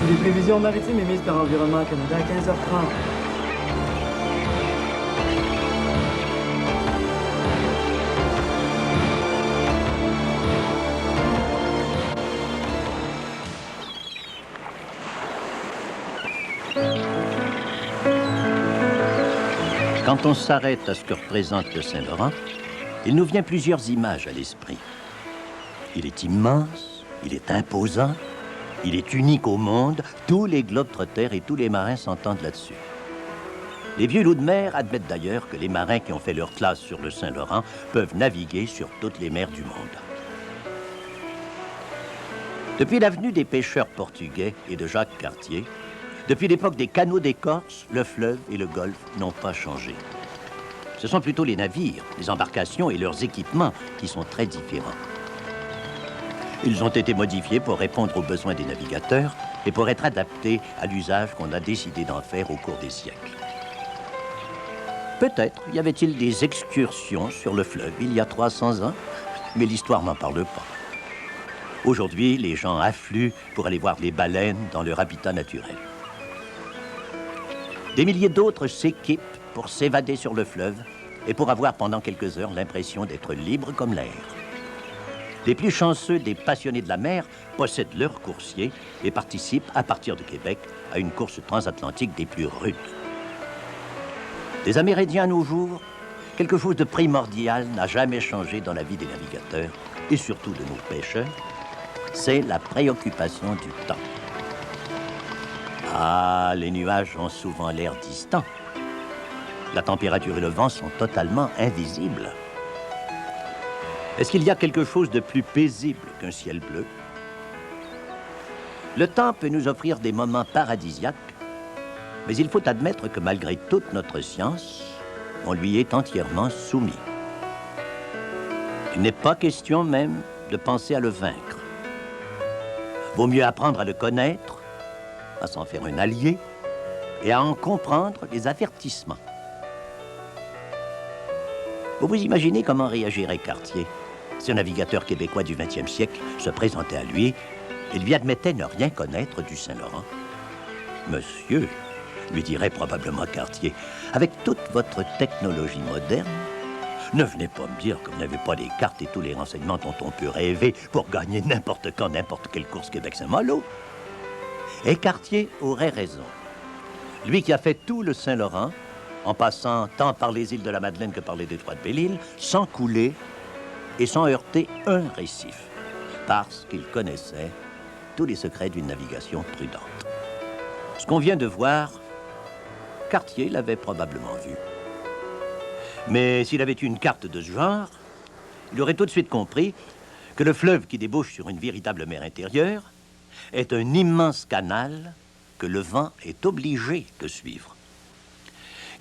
Les prévisions maritimes émises par Environnement Canada à 15h30. Quand on s'arrête à ce que représente le Saint-Laurent, il nous vient plusieurs images à l'esprit. Il est immense, il est imposant, il est unique au monde, tous les globetrotters et tous les marins s'entendent là-dessus. Les vieux loups de mer admettent d'ailleurs que les marins qui ont fait leur classe sur le Saint-Laurent peuvent naviguer sur toutes les mers du monde. Depuis l'avenue des pêcheurs portugais et de Jacques Cartier, depuis l'époque des canaux d'écorce, le fleuve et le golfe n'ont pas changé. Ce sont plutôt les navires, les embarcations et leurs équipements qui sont très différents. Ils ont été modifiés pour répondre aux besoins des navigateurs et pour être adaptés à l'usage qu'on a décidé d'en faire au cours des siècles. Peut-être y avait-il des excursions sur le fleuve il y a 300 ans, mais l'histoire n'en parle pas. Aujourd'hui, les gens affluent pour aller voir les baleines dans leur habitat naturel. Des milliers d'autres s'équipent pour s'évader sur le fleuve et pour avoir pendant quelques heures l'impression d'être libres comme l'air. Les plus chanceux des passionnés de la mer possèdent leur coursier et participent, à partir de Québec, à une course transatlantique des plus rudes. Des Amérindiens à nos jours, quelque chose de primordial n'a jamais changé dans la vie des navigateurs et surtout de nos pêcheurs, c'est la préoccupation du temps. Ah, les nuages ont souvent l'air distants. La température et le vent sont totalement invisibles. Est-ce qu'il y a quelque chose de plus paisible qu'un ciel bleu? Le temps peut nous offrir des moments paradisiaques, mais il faut admettre que malgré toute notre science, on lui est entièrement soumis. Il n'est pas question même de penser à le vaincre. Vaut mieux apprendre à le connaître, à s'en faire un allié et à en comprendre les avertissements. Vous vous imaginez comment réagirait Cartier si un navigateur québécois du 20e siècle se présentait à lui et lui admettait ne rien connaître du Saint-Laurent? Monsieur, lui dirait probablement Cartier, avec toute votre technologie moderne, ne venez pas me dire que vous n'avez pas les cartes et tous les renseignements dont on peut rêver pour gagner n'importe quand, n'importe quelle course Québec-Saint-Malo. Et Cartier aurait raison. Lui qui a fait tout le Saint-Laurent, en passant tant par les îles de la Madeleine que par les détroits de Belle-Île, sans couler et sans heurter un récif, parce qu'il connaissait tous les secrets d'une navigation prudente. Ce qu'on vient de voir, Cartier l'avait probablement vu. Mais s'il avait eu une carte de ce genre, il aurait tout de suite compris que le fleuve qui débouche sur une véritable mer intérieure est un immense canal que le vent est obligé de suivre.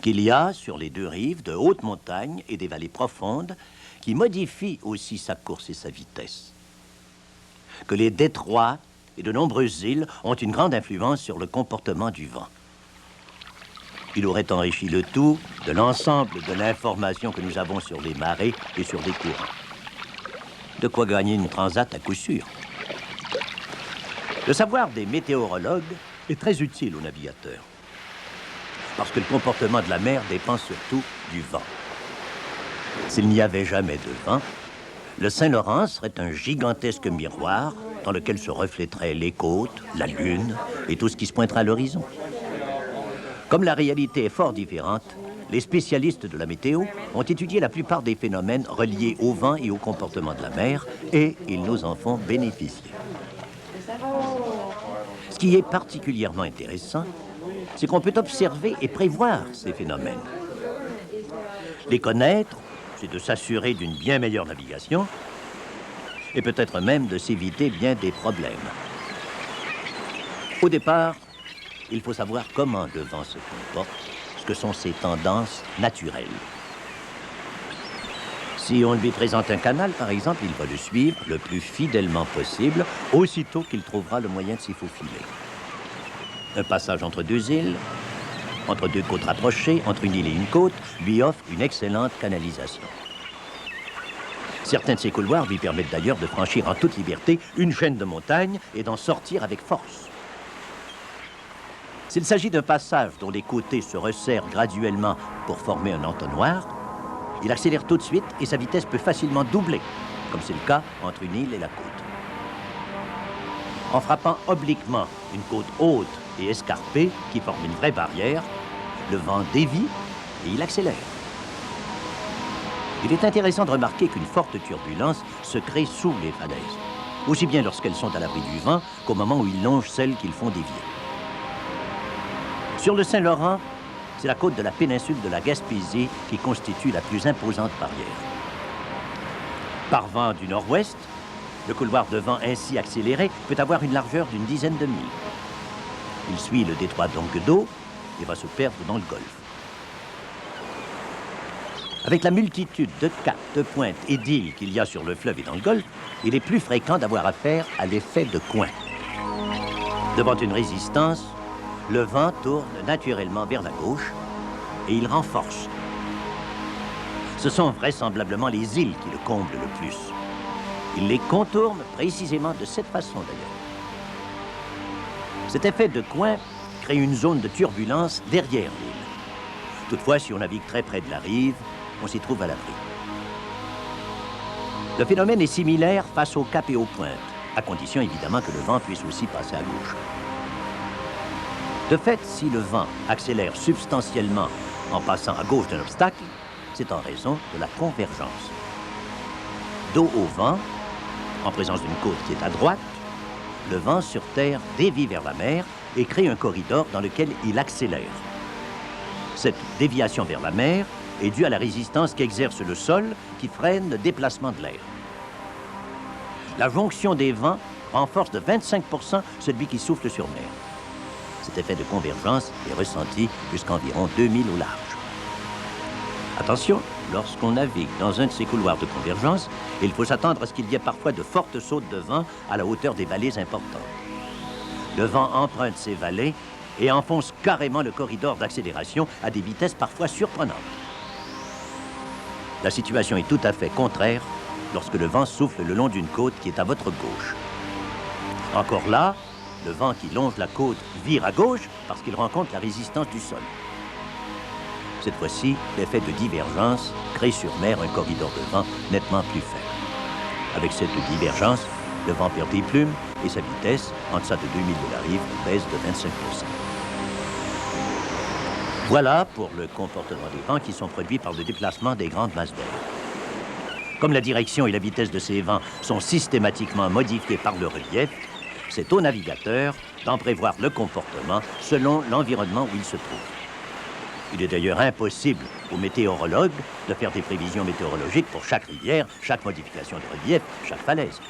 Qu'il y a sur les deux rives de hautes montagnes et des vallées profondes qui modifient aussi sa course et sa vitesse. Que les détroits et de nombreuses îles ont une grande influence sur le comportement du vent. Il aurait enrichi le tout de l'ensemble de l'information que nous avons sur les marées et sur les courants. De quoi gagner une transat à coup sûr. Le savoir des météorologues est très utile aux navigateurs, parce que le comportement de la mer dépend surtout du vent. S'il n'y avait jamais de vent, le Saint-Laurent serait un gigantesque miroir dans lequel se reflèteraient les côtes, la lune et tout ce qui se pointera à l'horizon. Comme la réalité est fort différente, les spécialistes de la météo ont étudié la plupart des phénomènes reliés au vent et au comportement de la mer, et ils nous en font bénéficier. Ce qui est particulièrement intéressant, c'est qu'on peut observer et prévoir ces phénomènes. Les connaître, c'est de s'assurer d'une bien meilleure navigation et peut-être même de s'éviter bien des problèmes. Au départ, il faut savoir comment le vent se comporte, ce que sont ses tendances naturelles. Si on lui présente un canal, par exemple, il va le suivre le plus fidèlement possible, aussitôt qu'il trouvera le moyen de s'y faufiler. Un passage entre deux îles, entre deux côtes rapprochées, entre une île et une côte, lui offre une excellente canalisation. Certains de ces couloirs lui permettent d'ailleurs de franchir en toute liberté une chaîne de montagnes et d'en sortir avec force. S'il s'agit d'un passage dont les côtés se resserrent graduellement pour former un entonnoir, il accélère tout de suite et sa vitesse peut facilement doubler, comme c'est le cas entre une île et la côte. En frappant obliquement une côte haute et escarpée qui forme une vraie barrière, le vent dévie et il accélère. Il est intéressant de remarquer qu'une forte turbulence se crée sous les falaises, aussi bien lorsqu'elles sont à l'abri du vent qu'au moment où ils longent celles qu'ils font dévier. Sur le Saint-Laurent, c'est la côte de la péninsule de la Gaspésie qui constitue la plus imposante barrière. Par vent du nord-ouest, le couloir de vent ainsi accéléré peut avoir une largeur d'une dizaine de milles. Il suit le détroit d'Onguedo et va se perdre dans le golfe. Avec la multitude de caps, de pointes et d'îles qu'il y a sur le fleuve et dans le golfe, il est plus fréquent d'avoir affaire à l'effet de coin. Devant une résistance, le vent tourne naturellement vers la gauche et il renforce. Ce sont vraisemblablement les îles qui le comblent le plus. Il les contourne précisément de cette façon d'ailleurs. Cet effet de coin crée une zone de turbulence derrière l'île. Toutefois, si on navigue très près de la rive, on s'y trouve à l'abri. Le phénomène est similaire face aux caps et aux pointes, à condition évidemment que le vent puisse aussi passer à gauche. De fait, si le vent accélère substantiellement en passant à gauche d'un obstacle, c'est en raison de la convergence. Dos au vent, en présence d'une côte qui est à droite, le vent sur Terre dévie vers la mer et crée un corridor dans lequel il accélère. Cette déviation vers la mer est due à la résistance qu'exerce le sol qui freine le déplacement de l'air. La jonction des vents renforce de 25% celui qui souffle sur mer. Cet effet de convergence est ressenti jusqu'à environ 2000 au large. Attention, lorsqu'on navigue dans un de ces couloirs de convergence, il faut s'attendre à ce qu'il y ait parfois de fortes sautes de vent à la hauteur des vallées importantes. Le vent emprunte ces vallées et enfonce carrément le corridor d'accélération à des vitesses parfois surprenantes. La situation est tout à fait contraire lorsque le vent souffle le long d'une côte qui est à votre gauche. Encore là, le vent qui longe la côte vire à gauche parce qu'il rencontre la résistance du sol. Cette fois-ci, l'effet de divergence crée sur mer un corridor de vent nettement plus faible. Avec cette divergence, le vent perd des plumes et sa vitesse, en deçà de 2000 de la rive, baisse de 25%. Voilà pour le comportement des vents qui sont produits par le déplacement des grandes masses d'air. Comme la direction et la vitesse de ces vents sont systématiquement modifiées par le relief, c'est au navigateur d'en prévoir le comportement selon l'environnement où il se trouve. Il est d'ailleurs impossible aux météorologues de faire des prévisions météorologiques pour chaque rivière, chaque modification de relief, chaque falaise.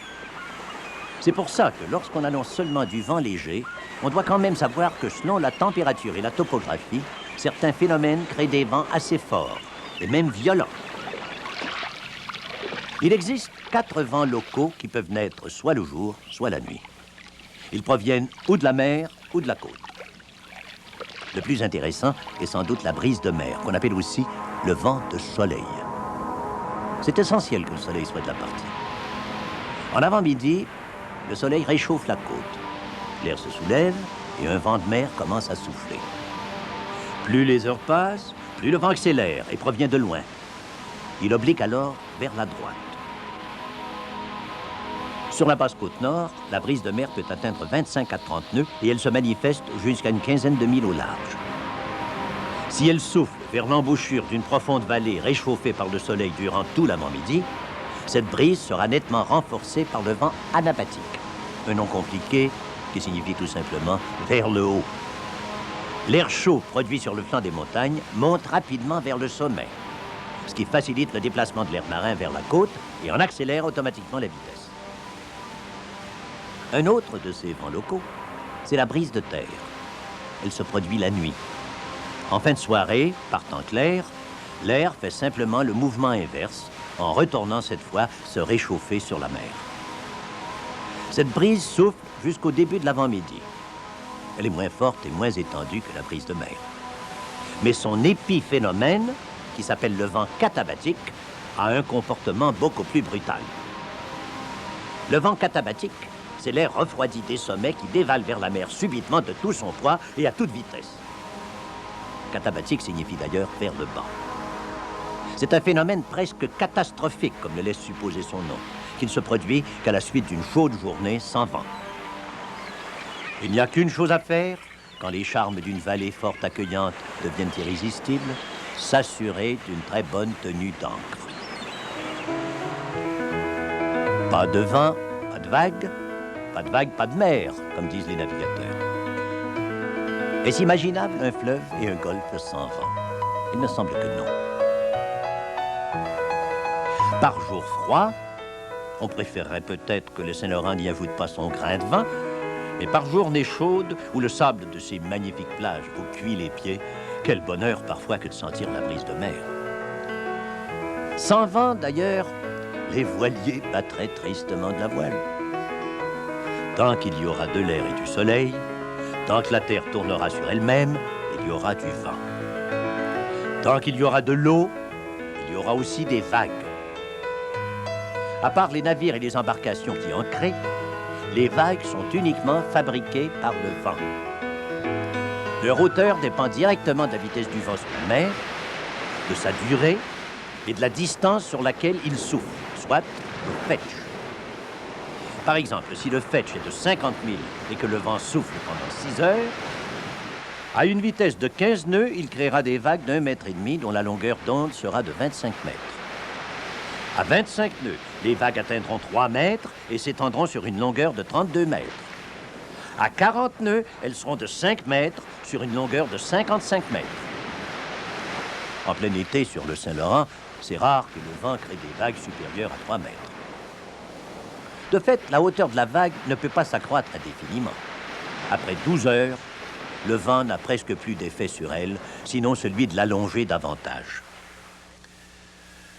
C'est pour ça que lorsqu'on annonce seulement du vent léger, on doit quand même savoir que selon la température et la topographie, certains phénomènes créent des vents assez forts, et même violents. Il existe 4 vents locaux qui peuvent naître soit le jour, soit la nuit. Ils proviennent ou de la mer ou de la côte. Le plus intéressant est sans doute la brise de mer, qu'on appelle aussi le vent de soleil. C'est essentiel que le soleil soit de la partie. En avant-midi, le soleil réchauffe la côte. L'air se soulève et un vent de mer commence à souffler. Plus les heures passent, plus le vent accélère et provient de loin. Il oblique alors vers la droite. Sur la basse côte nord, la brise de mer peut atteindre 25 à 30 nœuds et elle se manifeste jusqu'à une quinzaine de milles au large. Si elle souffle vers l'embouchure d'une profonde vallée réchauffée par le soleil durant tout l'avant-midi, cette brise sera nettement renforcée par le vent anabatique, un nom compliqué qui signifie tout simplement vers le haut. L'air chaud produit sur le flanc des montagnes monte rapidement vers le sommet, ce qui facilite le déplacement de l'air marin vers la côte et en accélère automatiquement la vitesse. Un autre de ces vents locaux, c'est la brise de terre. Elle se produit la nuit. En fin de soirée, par temps clair, l'air fait simplement le mouvement inverse, en retournant cette fois se réchauffer sur la mer. Cette brise souffle jusqu'au début de l'avant-midi. Elle est moins forte et moins étendue que la brise de mer. Mais son épiphénomène, qui s'appelle le vent katabatique, a un comportement beaucoup plus brutal. Le vent katabatique, c'est l'air refroidi des sommets qui dévale vers la mer subitement de tout son poids et à toute vitesse. Katabatic signifie d'ailleurs vers le bas. C'est un phénomène presque catastrophique, comme le laisse supposer son nom, qui ne se produit qu'à la suite d'une chaude journée sans vent. Il n'y a qu'une chose à faire, quand les charmes d'une vallée forte accueillante deviennent irrésistibles, s'assurer d'une très bonne tenue d'encre. Pas de vent, pas de vague, pas de mer, comme disent les navigateurs. Est-ce imaginable un fleuve et un golfe sans vent? Il me semble que non. Par jour froid, on préférerait peut-être que le Saint-Laurent n'y ajoute pas son grain de vin, mais par journée chaude, où le sable de ces magnifiques plages vous cuit les pieds, quel bonheur parfois que de sentir la brise de mer. Sans vent, d'ailleurs, les voiliers battraient tristement de la voile. Tant qu'il y aura de l'air et du soleil, tant que la terre tournera sur elle-même, il y aura du vent. Tant qu'il y aura de l'eau, il y aura aussi des vagues. À part les navires et les embarcations qui en créent, les vagues sont uniquement fabriquées par le vent. Leur hauteur dépend directement de la vitesse du vent sur la mer, de sa durée et de la distance sur laquelle il souffle, soit le fetch. Par exemple, si le fetch est de 50 000 et que le vent souffle pendant 6 heures, à une vitesse de 15 nœuds, il créera des vagues d'1,5 mètre dont la longueur d'onde sera de 25 mètres. À 25 nœuds, les vagues atteindront 3 mètres et s'étendront sur une longueur de 32 mètres. À 40 nœuds, elles seront de 5 mètres sur une longueur de 55 mètres. En plein été, sur le Saint-Laurent, c'est rare que le vent crée des vagues supérieures à 3 mètres. De fait, la hauteur de la vague ne peut pas s'accroître indéfiniment. Après 12 heures, le vent n'a presque plus d'effet sur elle, sinon celui de l'allonger davantage.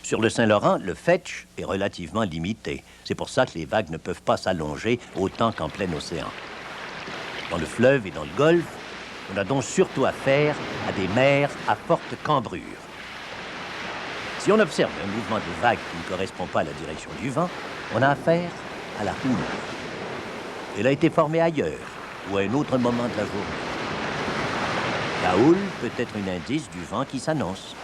Sur le Saint-Laurent, le fetch est relativement limité. C'est pour ça que les vagues ne peuvent pas s'allonger autant qu'en plein océan. Dans le fleuve et dans le golfe, on a donc surtout affaire à des mers à forte cambrure. Si on observe un mouvement de vagues qui ne correspond pas à la direction du vent, on a affaire à la houle. Elle a été formée ailleurs ou à un autre moment de la journée. La houle peut être un indice du vent qui s'annonce.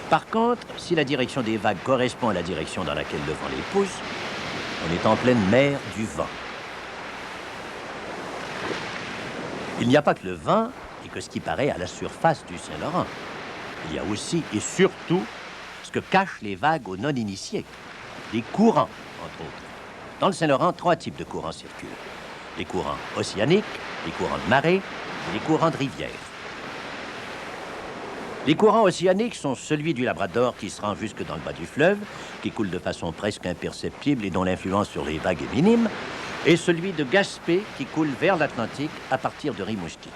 Par contre, si la direction des vagues correspond à la direction dans laquelle le vent les pousse, on est en pleine mer du vent. Il n'y a pas que le vent et que ce qui paraît à la surface du Saint-Laurent. Il y a aussi et surtout ce que cachent les vagues aux non-initiés, les courants, entre autres. Dans le Saint-Laurent, 3 types de courants circulent. Les courants océaniques, les courants de marée et les courants de rivière. Les courants océaniques sont celui du Labrador qui se rend jusque dans le bas du fleuve, qui coule de façon presque imperceptible et dont l'influence sur les vagues est minime, et celui de Gaspé qui coule vers l'Atlantique à partir de Rimouski.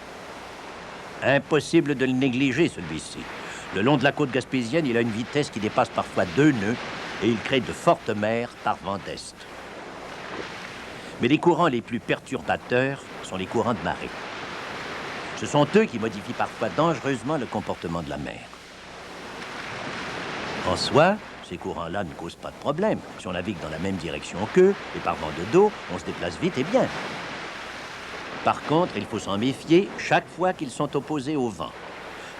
Impossible de le négliger, celui-ci. Le long de la côte gaspésienne, il a une vitesse qui dépasse parfois 2 nœuds et il crée de fortes mers par vent d'est. Mais les courants les plus perturbateurs sont les courants de marée. Ce sont eux qui modifient parfois dangereusement le comportement de la mer. En soi, ces courants-là ne causent pas de problème. Si on navigue dans la même direction qu'eux et par vent de dos, on se déplace vite et bien. Par contre, il faut s'en méfier chaque fois qu'ils sont opposés au vent,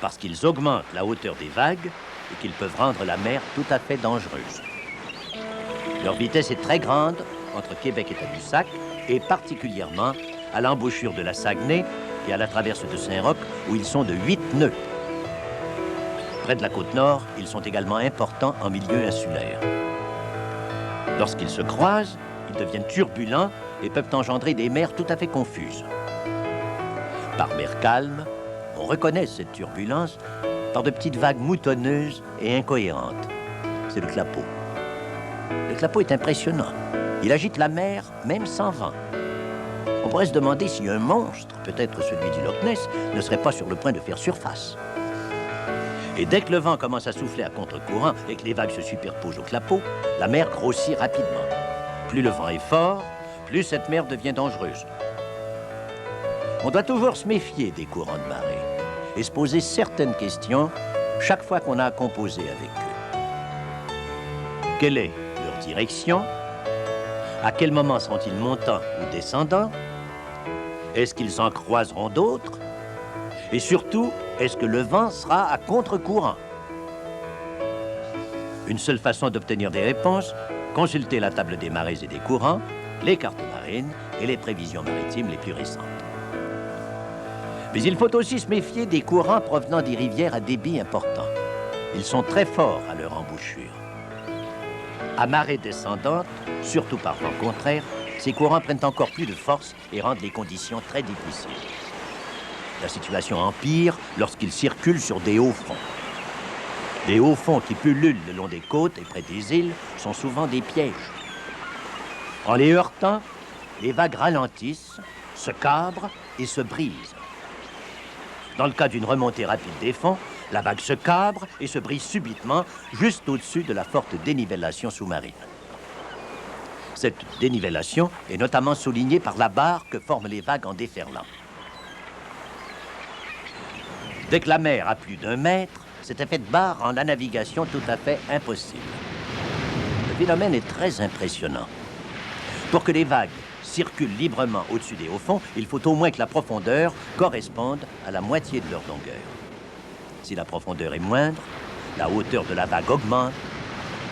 parce qu'ils augmentent la hauteur des vagues et qu'ils peuvent rendre la mer tout à fait dangereuse. Leur vitesse est très grande entre Québec et Tadoussac, et particulièrement à l'embouchure de la Saguenay et à la traverse de Saint-Roch, où ils sont de 8 nœuds. Près de la côte nord, ils sont également importants en milieu insulaire. Lorsqu'ils se croisent, ils deviennent turbulents et peuvent engendrer des mers tout à fait confuses. Par mer calme, on reconnaît cette turbulence par de petites vagues moutonneuses et incohérentes. C'est le clapot. Le clapot est impressionnant. Il agite la mer, même sans vent. On pourrait se demander si un monstre, peut-être celui du Loch Ness, ne serait pas sur le point de faire surface. Et dès que le vent commence à souffler à contre-courant et que les vagues se superposent au clapot, la mer grossit rapidement. Plus le vent est fort, plus cette mer devient dangereuse. On doit toujours se méfier des courants de marée et se poser certaines questions chaque fois qu'on a à composer avec eux. Quelle est leur direction? À quel moment sont-ils montants ou descendants? Est-ce qu'ils en croiseront d'autres? Et surtout, est-ce que le vent sera à contre-courant? Une seule façon d'obtenir des réponses, consulter la table des marées et des courants, les cartes marines et les prévisions maritimes les plus récentes. Mais il faut aussi se méfier des courants provenant des rivières à débit important. Ils sont très forts à leur embouchure. À marée descendante, surtout par vent contraire, ces courants prennent encore plus de force et rendent les conditions très difficiles. La situation empire lorsqu'ils circulent sur des hauts fonds. Les hauts fonds qui pullulent le long des côtes et près des îles sont souvent des pièges. En les heurtant, les vagues ralentissent, se cabrent et se brisent. Dans le cas d'une remontée rapide des fonds, la vague se cabre et se brise subitement juste au-dessus de la forte dénivellation sous-marine. Cette dénivellation est notamment soulignée par la barre que forment les vagues en déferlant. Dès que la mer a plus d'1 mètre, cet effet de barre rend la navigation tout à fait impossible. Le phénomène est très impressionnant. Pour que les vagues circulent librement au-dessus des hauts fonds, il faut au moins que la profondeur corresponde à la moitié de leur longueur. Si la profondeur est moindre, la hauteur de la vague augmente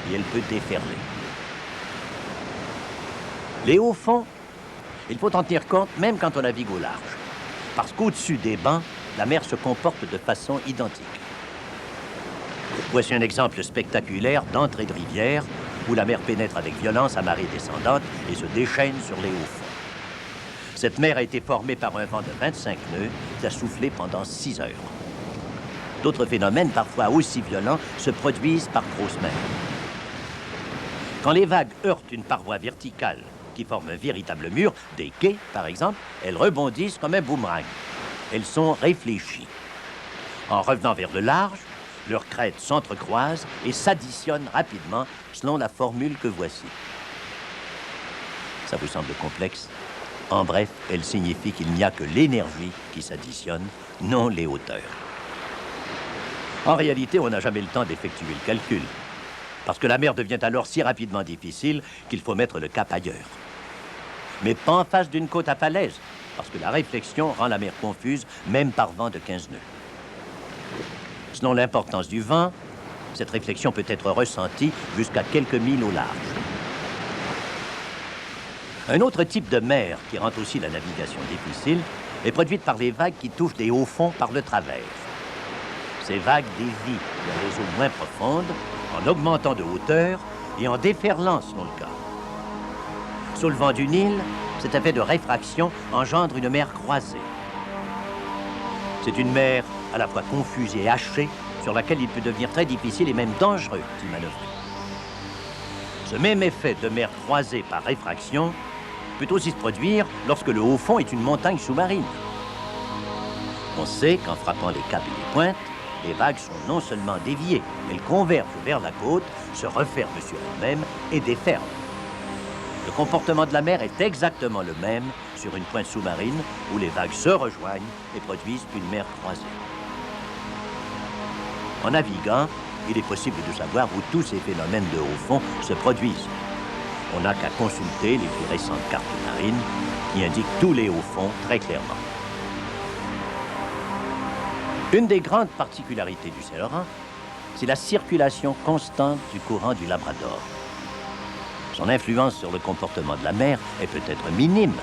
et elle peut déferler. Les hauts fonds, il faut en tenir compte même quand on navigue au large, parce qu'au-dessus des bancs, la mer se comporte de façon identique. Voici un exemple spectaculaire d'entrée de rivière où la mer pénètre avec violence à marée descendante et se déchaîne sur les hauts fonds. Cette mer a été formée par un vent de 25 nœuds qui a soufflé pendant 6 heures. D'autres phénomènes, parfois aussi violents, se produisent par grosses mers. Quand les vagues heurtent une paroi verticale qui forme un véritable mur, des quais par exemple, elles rebondissent comme un boomerang. Elles sont réfléchies. En revenant vers le large, leurs crêtes s'entrecroisent et s'additionnent rapidement selon la formule que voici. Ça vous semble complexe? En bref, elle signifie qu'il n'y a que l'énergie qui s'additionne, non les hauteurs. En réalité, on n'a jamais le temps d'effectuer le calcul, parce que la mer devient alors si rapidement difficile qu'il faut mettre le cap ailleurs. Mais pas en face d'une côte à falaise, parce que la réflexion rend la mer confuse, même par vent de 15 nœuds. Selon l'importance du vent, cette réflexion peut être ressentie jusqu'à quelques milles au large. Un autre type de mer qui rend aussi la navigation difficile est produite par les vagues qui touchent des hauts fonds par le travers. Ces vagues dévient vers les eaux moins profondes en augmentant de hauteur et en déferlant selon le cas. Sous le vent d'une île, cet effet de réfraction engendre une mer croisée. C'est une mer à la fois confuse et hachée sur laquelle il peut devenir très difficile et même dangereux d'y manœuvrer. Ce même effet de mer croisée par réfraction peut aussi se produire lorsque le haut fond est une montagne sous-marine. On sait qu'en frappant les caps et les pointes, les vagues sont non seulement déviées, elles convergent vers la côte, se referment sur elles-mêmes et déferlent. Le comportement de la mer est exactement le même sur une pointe sous-marine où les vagues se rejoignent et produisent une mer croisée. En naviguant, il est possible de savoir où tous ces phénomènes de haut fond se produisent. On n'a qu'à consulter les plus récentes cartes marines qui indiquent tous les hauts fonds très clairement. Une des grandes particularités du Saint-Laurent, c'est la circulation constante du courant du Labrador. Son influence sur le comportement de la mer est peut-être minime,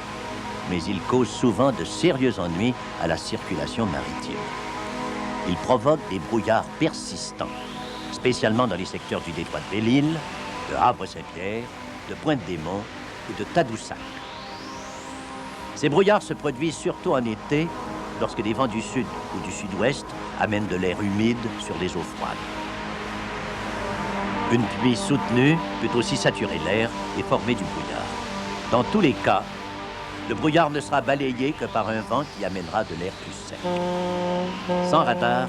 mais il cause souvent de sérieux ennuis à la circulation maritime. Il provoque des brouillards persistants, spécialement dans les secteurs du détroit de Belle-Île, de Havre-Saint-Pierre, de Pointe-des-Monts et de Tadoussac. Ces brouillards se produisent surtout en été, lorsque des vents du sud ou du sud-ouest amènent de l'air humide sur les eaux froides. Une pluie soutenue peut aussi saturer l'air et former du brouillard. Dans tous les cas, le brouillard ne sera balayé que par un vent qui amènera de l'air plus sec. Sans radar,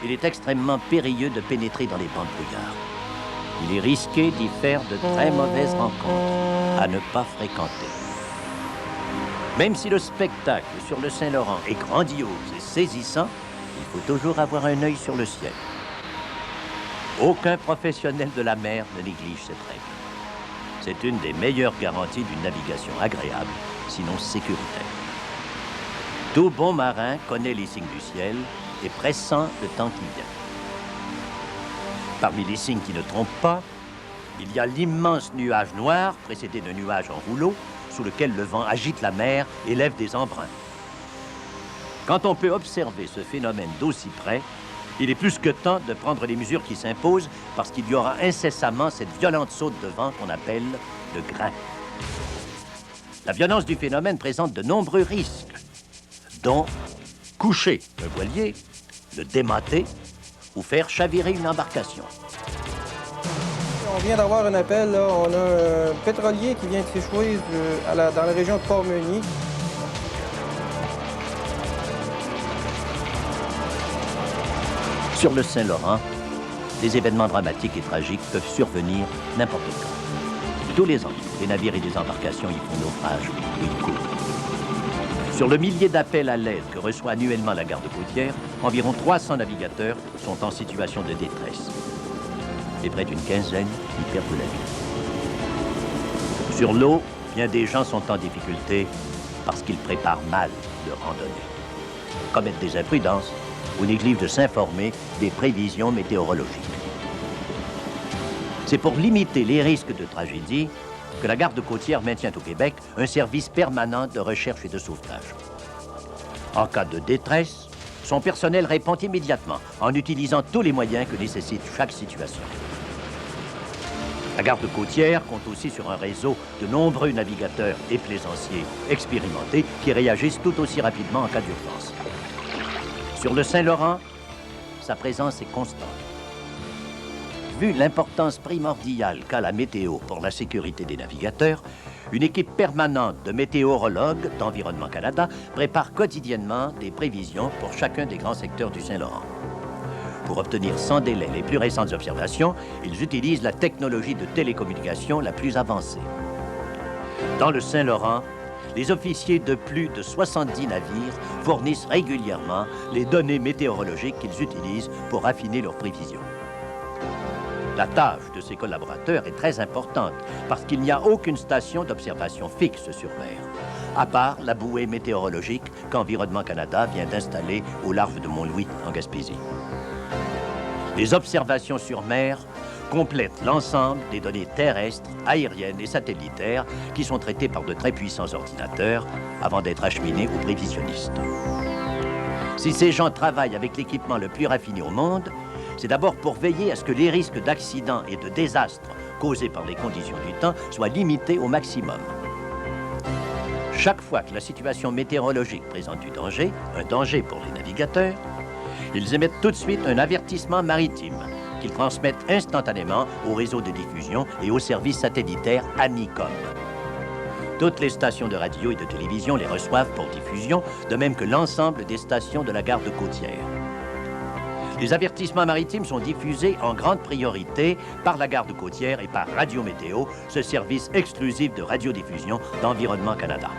il est extrêmement périlleux de pénétrer dans les bancs de brouillard. Il est risqué d'y faire de très mauvaises rencontres à ne pas fréquenter. Même si le spectacle sur le Saint-Laurent est grandiose et saisissant, il faut toujours avoir un œil sur le ciel. Aucun professionnel de la mer ne néglige cette règle. C'est une des meilleures garanties d'une navigation agréable, sinon sécuritaire. Tout bon marin connaît les signes du ciel et pressent le temps qui vient. Parmi les signes qui ne trompent pas, il y a l'immense nuage noir précédé d'un nuage en rouleau sous lequel le vent agite la mer et lève des embruns. Quand on peut observer ce phénomène d'aussi près, il est plus que temps de prendre les mesures qui s'imposent parce qu'il y aura incessamment cette violente saute de vent qu'on appelle le grain. La violence du phénomène présente de nombreux risques, dont coucher un voilier, le démâter ou faire chavirer une embarcation. On vient d'avoir un appel, là. On a un pétrolier qui vient de s'échouer dans la région de Port-Meunier. Sur le Saint-Laurent, des événements dramatiques et tragiques peuvent survenir n'importe quand. Tous les ans, des navires et des embarcations y font naufrage ou y coulent. Sur le millier d'appels à l'aide que reçoit annuellement la garde côtière, environ 300 navigateurs sont en situation de détresse. Et près d'une quinzaine y perdent la vie. Sur l'eau, bien des gens sont en difficulté parce qu'ils préparent mal leur randonnée, commettent des imprudences ou négligent de s'informer des prévisions météorologiques. C'est pour limiter les risques de tragédie que la garde côtière maintient au Québec un service permanent de recherche et de sauvetage. En cas de détresse, son personnel répond immédiatement en utilisant tous les moyens que nécessite chaque situation. La garde côtière compte aussi sur un réseau de nombreux navigateurs et plaisanciers expérimentés qui réagissent tout aussi rapidement en cas d'urgence. Sur le Saint-Laurent, sa présence est constante. Vu l'importance primordiale qu'a la météo pour la sécurité des navigateurs, une équipe permanente de météorologues d'Environnement Canada prépare quotidiennement des prévisions pour chacun des grands secteurs du Saint-Laurent. Pour obtenir sans délai les plus récentes observations, ils utilisent la technologie de télécommunication la plus avancée. Dans le Saint-Laurent, les officiers de plus de 70 navires fournissent régulièrement les données météorologiques qu'ils utilisent pour affiner leurs prévisions. La tâche de ces collaborateurs est très importante parce qu'il n'y a aucune station d'observation fixe sur mer, à part la bouée météorologique qu'Environnement Canada vient d'installer au large de Mont-Louis, en Gaspésie. Les observations sur mer complètent l'ensemble des données terrestres, aériennes et satellitaires qui sont traitées par de très puissants ordinateurs avant d'être acheminées aux prévisionnistes. Si ces gens travaillent avec l'équipement le plus raffiné au monde, c'est d'abord pour veiller à ce que les risques d'accidents et de désastres causés par les conditions du temps soient limités au maximum. Chaque fois que la situation météorologique présente du danger, un danger pour les navigateurs, ils émettent tout de suite un avertissement maritime qu'ils transmettent instantanément au réseau de diffusion et au service satellitaire ANICOM. Toutes les stations de radio et de télévision les reçoivent pour diffusion, de même que l'ensemble des stations de la garde côtière. Les avertissements maritimes sont diffusés en grande priorité par la garde côtière et par Radio Météo, ce service exclusif de radiodiffusion d'Environnement Canada.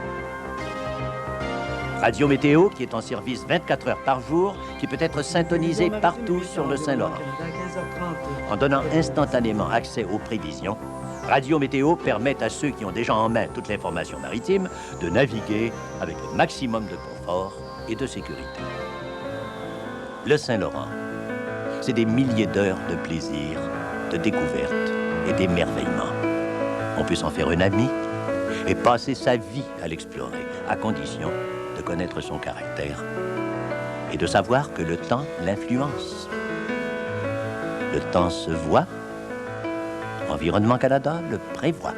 Radio Météo, qui est en service 24 heures par jour, qui peut être syntonisé partout sur le Saint-Laurent. En donnant instantanément accès aux prévisions, Radio Météo permet à ceux qui ont déjà en main toute l'information maritime de naviguer avec le maximum de confort et de sécurité. Le Saint-Laurent, c'est des milliers d'heures de plaisir, de découverte et d'émerveillement. On peut s'en faire un ami et passer sa vie à l'explorer, à condition de connaître son caractère et de savoir que le temps l'influence. Le temps se voit, Environnement Canada le prévoit.